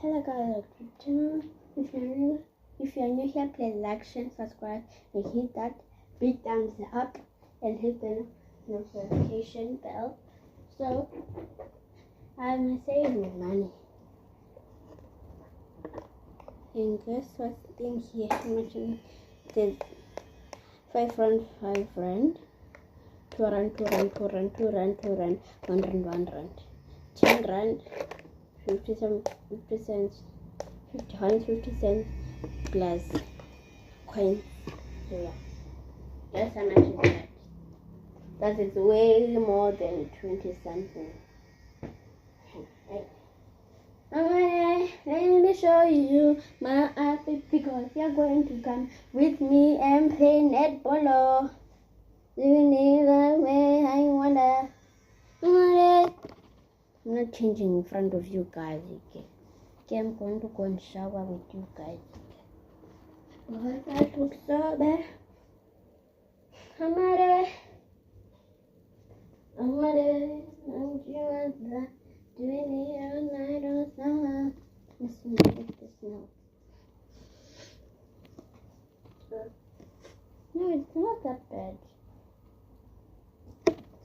Hello guys, welcome to the channel. If you're new here, please like, share, subscribe, and hit that big thumbs up and hit the notification bell. So I'm saving money. And guess what's in here? There's 5 rand, 5 rand, 2 rand, 2 rand, 2 rand, 2 rand, 2 rand, 1 rand, 1 rand, 10 rand, 50 cents, 50 cents, 50 cents plus coins. So yeah, that's how much is that. That is way more than 20 something. Alright, let me show you my outfit because you're going to come with me and play netball. Do you need the way I wonder? Alright. I'm not changing in front of you guys again. Okay, I'm going to go and shower with you guys again. Oh, that looks so bad. I'm ready. Don't you want that? Doing it all night or summer. Listen to the snow. No, it's not that bad.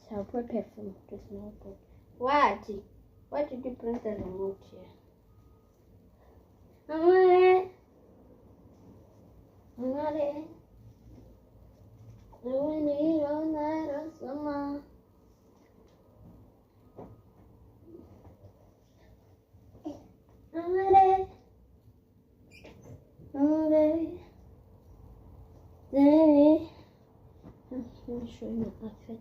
So I'll put perfume to smell good. What? Why did you bring the remote here? I'm ready. Doing it all night or summer. I'm ready. Let me show you my outfit.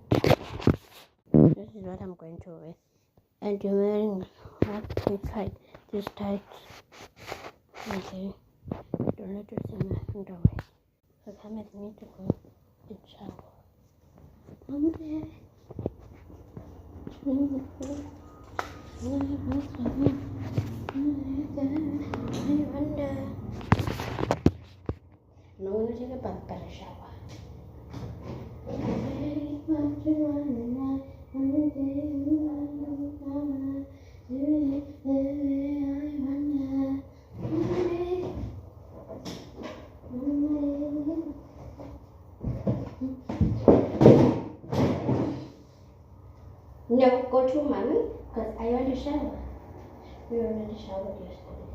This is what I'm going to wear. And you're wearing this tight. Okay. Don't let it see my underwear. So come with me to go and shower. I'm there. No, I'm going to take a better shower. No, go to mommy because I want to shower. We already showered yesterday.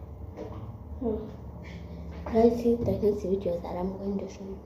Guys, see the next videos that I'm going to show you.